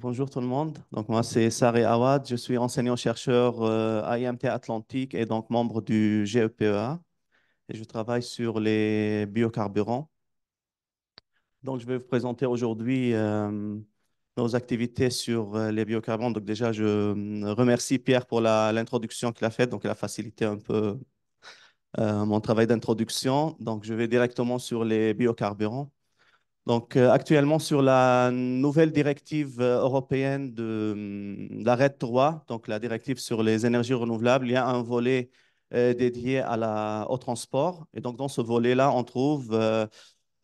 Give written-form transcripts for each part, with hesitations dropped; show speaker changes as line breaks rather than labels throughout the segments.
Bonjour tout le monde. Donc moi c'est Saré Awad, je suis enseignant-chercheur à IMT Atlantique et donc membre du GEPEA et je travaille sur les biocarburants. Donc je vais vous présenter aujourd'hui nos activités sur les biocarburants. Donc déjà je remercie Pierre pour l'introduction qu'il a faite. Donc il a facilité un peu mon travail d'introduction. Donc je vais directement sur les biocarburants. Donc, actuellement, sur la nouvelle directive européenne de la RED 3, donc la directive sur les énergies renouvelables, il y a un volet dédié au transport. Et donc, dans ce volet-là, on trouve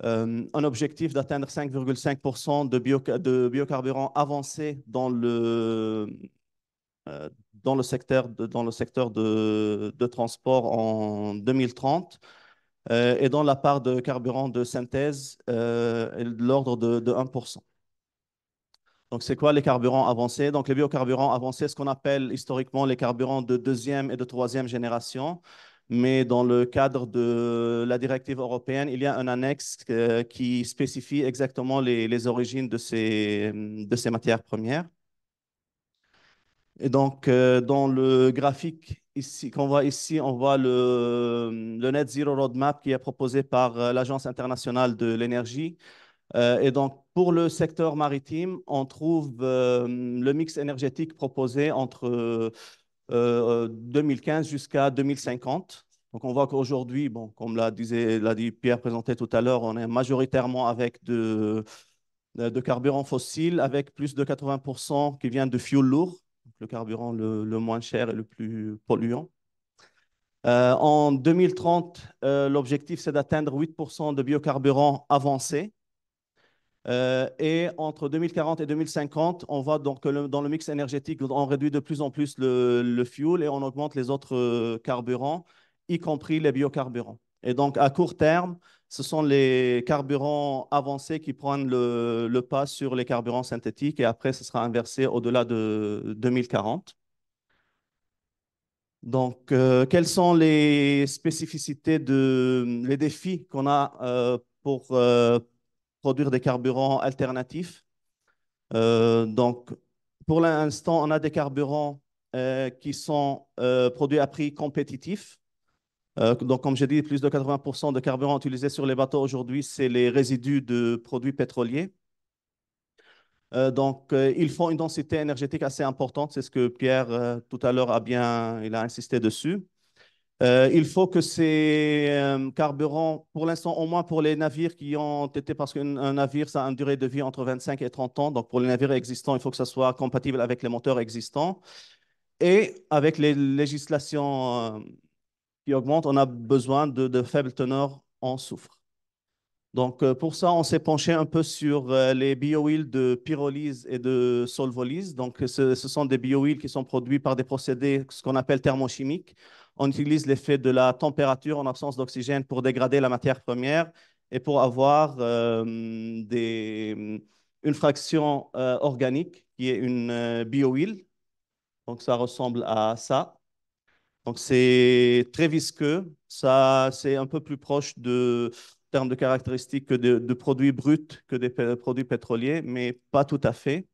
un objectif d'atteindre 5,5% de biocarburants avancés dans le secteur de transport en 2030 et dont la part de carburant de synthèse est de l'ordre de 1%. Donc, c'est quoi les carburants avancés? Donc, les biocarburants avancés, ce qu'on appelle historiquement les carburants de deuxième et de troisième génération. Mais dans le cadre de la directive européenne, il y a un annexe qui spécifie exactement les origines de ces matières premières. Et donc, dans le graphique ici, qu'on voit ici, on voit le Net Zero Roadmap qui est proposé par l'Agence internationale de l'énergie. Et donc, pour le secteur maritime, on trouve le mix énergétique proposé entre 2015 jusqu'à 2050. Donc, on voit qu'aujourd'hui, bon, comme l'a dit Pierre présenté tout à l'heure, on est majoritairement avec de carburant fossile, avec plus de 80% qui vient de fuel lourd, le carburant le moins cher et le plus polluant. En 2030, l'objectif, c'est d'atteindre 8% de biocarburants avancés. Et entre 2040 et 2050, on voit donc que dans le mix énergétique, on réduit de plus en plus le fuel et on augmente les autres carburants, y compris les biocarburants. Et donc, à court terme, ce sont les carburants avancés qui prennent le pas sur les carburants synthétiques et après, ce sera inversé au-delà de 2040. Donc, quelles sont les spécificités les défis qu'on a pour produire des carburants alternatifs? Donc, pour l'instant, on a des carburants qui sont produits à prix compétitif. Donc, comme j'ai dit, plus de 80% de carburants utilisés sur les bateaux aujourd'hui, c'est les résidus de produits pétroliers. Donc, ils font une densité énergétique assez importante. C'est ce que Pierre, tout à l'heure, il a insisté dessus. Il faut que ces carburants, pour l'instant, au moins pour les navires qui ont été, parce qu'un navire, ça a une durée de vie entre 25 et 30 ans. Donc, pour les navires existants, il faut que ça soit compatible avec les moteurs existants. Et avec les législations qui augmentent, on a besoin de faibles teneurs en soufre. Donc, pour ça, on s'est penché un peu sur les biohuiles de pyrolyse et de solvolyse. Donc, ce sont des biohuiles qui sont produits par des procédés, ce qu'on appelle thermochimiques. On utilise l'effet de la température en absence d'oxygène pour dégrader la matière première et pour avoir une fraction organique qui est une biohuile. Donc, ça ressemble à ça. Donc, c'est très visqueux. Ça, c'est un peu plus proche en termes de caractéristiques que de produits bruts que des produits pétroliers, mais pas tout à fait.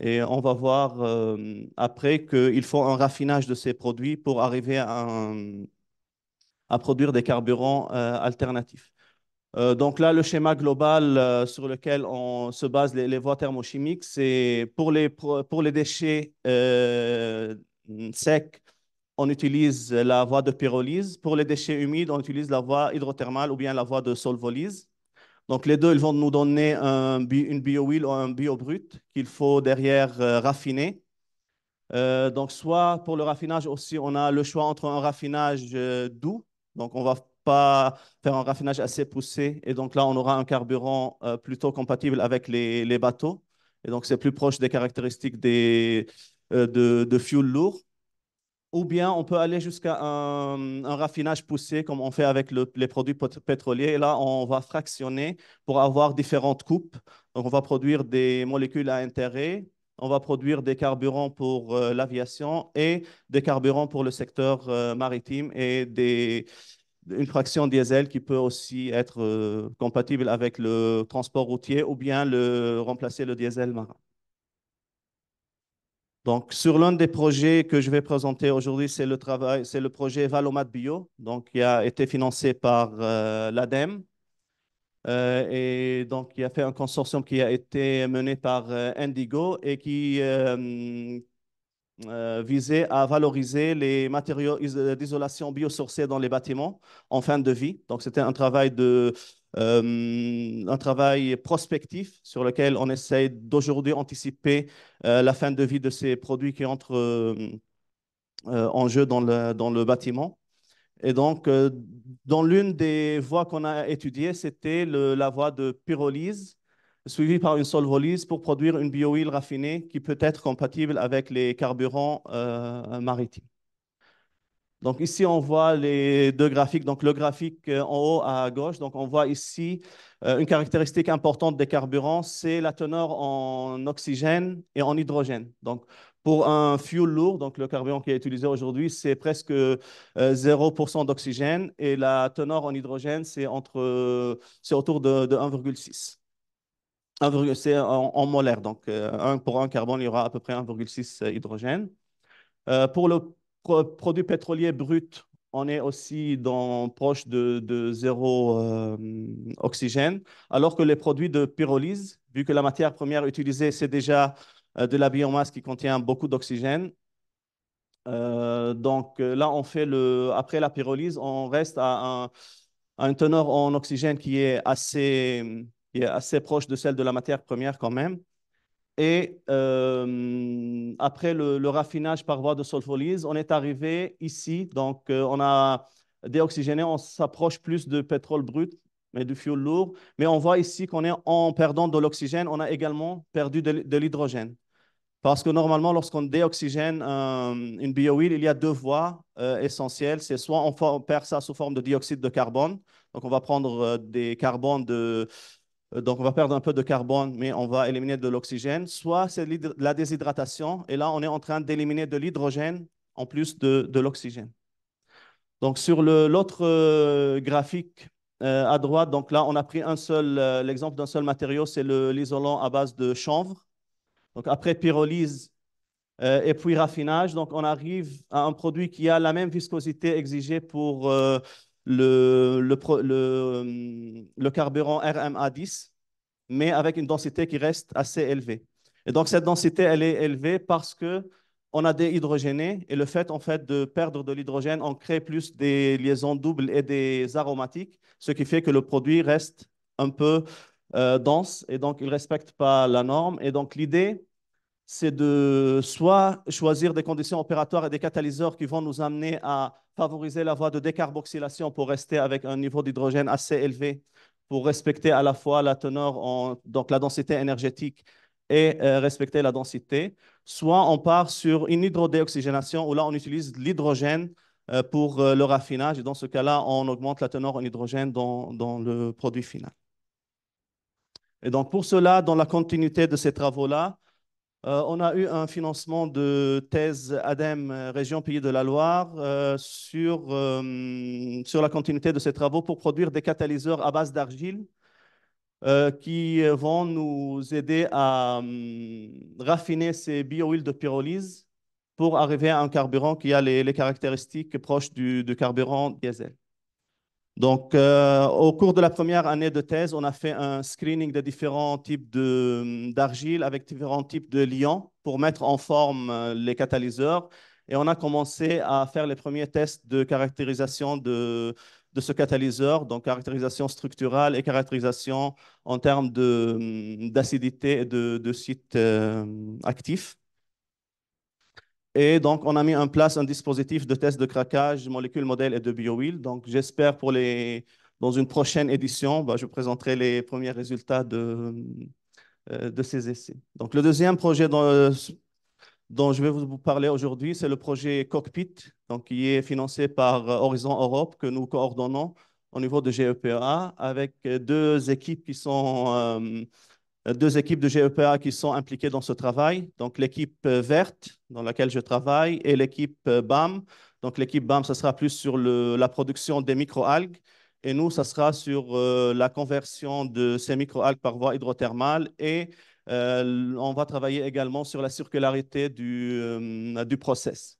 Et on va voir après qu'il faut un raffinage de ces produits pour arriver à produire des carburants alternatifs. Donc là, le schéma global sur lequel on se base les voies thermochimiques, c'est pour les déchets secs, on utilise la voie de pyrolyse. Pour les déchets humides, on utilise la voie hydrothermale ou bien la voie de solvolyse. Donc, les deux, ils vont nous donner une biohuile ou un biobrut qu'il faut derrière raffiner. Donc, soit pour le raffinage aussi, on a le choix entre un raffinage doux. Donc, on ne va pas faire un raffinage assez poussé. Et donc, là, on aura un carburant plutôt compatible avec les bateaux. Et donc, c'est plus proche des caractéristiques de fuel lourd. Ou bien on peut aller jusqu'à un raffinage poussé, comme on fait avec les produits pétroliers. Et là, on va fractionner pour avoir différentes coupes. Donc, on va produire des molécules à intérêt, on va produire des carburants pour l'aviation et des carburants pour le secteur maritime et une fraction diesel qui peut aussi être compatible avec le transport routier ou bien remplacer le diesel marin. Donc, sur l'un des projets que je vais présenter aujourd'hui, c'est le projet Valomat Bio, donc qui a été financé par l'ADEME. Et donc, il a fait un consortium qui a été mené par Indigo et qui visait à valoriser les matériaux d'isolation biosourcés dans les bâtiments en fin de vie. Donc, c'était un travail prospectif sur lequel on essaie d'aujourd'hui anticiper la fin de vie de ces produits qui entrent en jeu dans le bâtiment. Et donc, dans l'une des voies qu'on a étudiées, c'était la voie de pyrolyse, suivie par une solvolyse pour produire une biohuile raffinée qui peut être compatible avec les carburants maritimes. Donc ici, on voit les deux graphiques. Donc le graphique en haut à gauche, donc on voit ici une caractéristique importante des carburants, c'est la teneur en oxygène et en hydrogène. Donc pour un fuel lourd, donc le carburant qui est utilisé aujourd'hui, c'est presque 0% d'oxygène et la teneur en hydrogène, c'est autour de 1,6. C'est en molaire, donc pour un carbone, il y aura à peu près 1,6 hydrogène. Pour le produit pétrolier brut, on est aussi proche de zéro oxygène, alors que les produits de pyrolyse, vu que la matière première utilisée, c'est déjà de la biomasse qui contient beaucoup d'oxygène. Donc là, après la pyrolyse, on reste à une teneur en oxygène qui est assez proche de celle de la matière première quand même. Et après le raffinage par voie de solvolyse, on est arrivé ici. Donc, on a déoxygéné, on s'approche plus de pétrole brut, mais du fuel lourd. Mais on voit ici qu'on est en perdant de l'oxygène, on a également perdu de l'hydrogène. Parce que normalement, lorsqu'on déoxygène une biohuile, il y a deux voies essentielles. C'est soit on perd ça sous forme de dioxyde de carbone. Donc, on va prendre des carbones donc, on va perdre un peu de carbone, mais on va éliminer de l'oxygène. Soit c'est la déshydratation, et là, on est en train d'éliminer de l'hydrogène en plus de l'oxygène. Donc, sur l'autre graphique à droite, donc là, on a pris l'exemple d'un seul matériau, c'est l'isolant à base de chanvre. Donc, après pyrolyse et puis raffinage, donc on arrive à un produit qui a la même viscosité exigée pour le carburant RMA10, mais avec une densité qui reste assez élevée. Et donc, cette densité, elle est élevée parce que on a déhydrogéné et le fait, en fait, de perdre de l'hydrogène, on crée plus des liaisons doubles et des aromatiques, ce qui fait que le produit reste un peu dense et donc il ne respecte pas la norme. Et donc, l'idée, c'est de soit choisir des conditions opératoires et des catalyseurs qui vont nous amener à favoriser la voie de décarboxylation pour rester avec un niveau d'hydrogène assez élevé, pour respecter à la fois la teneur, donc la densité énergétique et respecter la densité. Soit on part sur une hydrodéoxygénation où là, on utilise l'hydrogène pour le raffinage. Et dans ce cas-là, on augmente la teneur en hydrogène dans le produit final. Et donc, pour cela, dans la continuité de ces travaux-là, on a eu un financement de thèse ADEME Région Pays de la Loire sur la continuité de ces travaux pour produire des catalyseurs à base d'argile qui vont nous aider à raffiner ces biohuiles de pyrolyse pour arriver à un carburant qui a les caractéristiques proches du carburant diesel. Donc, au cours de la première année de thèse, on a fait un screening de différents types d'argile avec différents types de liants pour mettre en forme les catalyseurs. Et on a commencé à faire les premiers tests de caractérisation de ce catalyseur, donc caractérisation structurale et caractérisation en termes d'acidité et de site actif. Et donc, on a mis en place un dispositif de test de craquage, molécules, modèles et de biohuile. Donc, j'espère dans une prochaine édition, je présenterai les premiers résultats de ces essais. Donc, le deuxième projet dont je vais vous parler aujourd'hui, c'est le projet Cockpit, donc, qui est financé par Horizon Europe, que nous coordonnons au niveau de GEPA, avec deux équipes de GEPA qui sont impliquées dans ce travail. Donc, l'équipe verte dans laquelle je travaille et l'équipe BAM. Donc, l'équipe BAM, ça sera plus sur la production des microalgues et nous, ça sera sur la conversion de ces microalgues par voie hydrothermale et On va travailler également sur la circularité du process.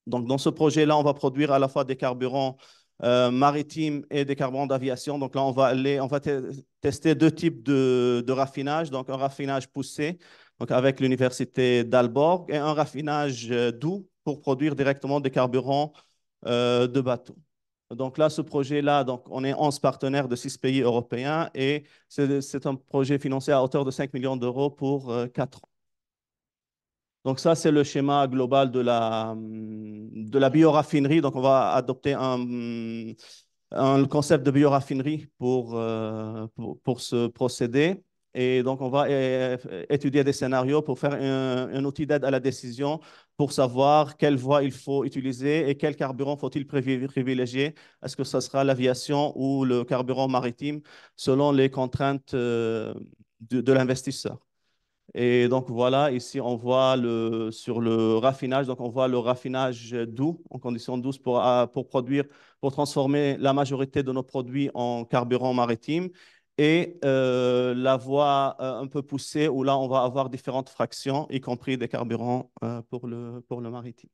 Donc, dans ce projet-là, on va produire à la fois des carburants maritimes et des carburants d'aviation. Donc là, on va tester deux types de raffinage. Donc, un raffinage poussé, donc avec l'université d'Aalborg, et un raffinage doux pour produire directement des carburants de bateau. Donc là, ce projet-là, donc on est 11 partenaires de 6 pays européens et c'est un projet financé à hauteur de 5 millions d'euros pour 4 ans. Donc ça, c'est le schéma global de la bioraffinerie. Donc on va adopter un concept de bioraffinerie pour ce procédé. Et donc on va étudier des scénarios pour faire un outil d'aide à la décision pour savoir quelle voie il faut utiliser et quel carburant faut-il privilégier. Est-ce que ce sera l'aviation ou le carburant maritime selon les contraintes de l'investisseur. Et donc voilà, ici on voit sur le raffinage, donc on voit le raffinage doux, en conditions douces pour produire, pour transformer la majorité de nos produits en carburant maritime. Et la voie un peu poussée où là on va avoir différentes fractions, y compris des carburants pour le maritime.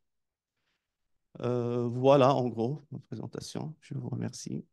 Voilà en gros ma présentation. Je vous remercie.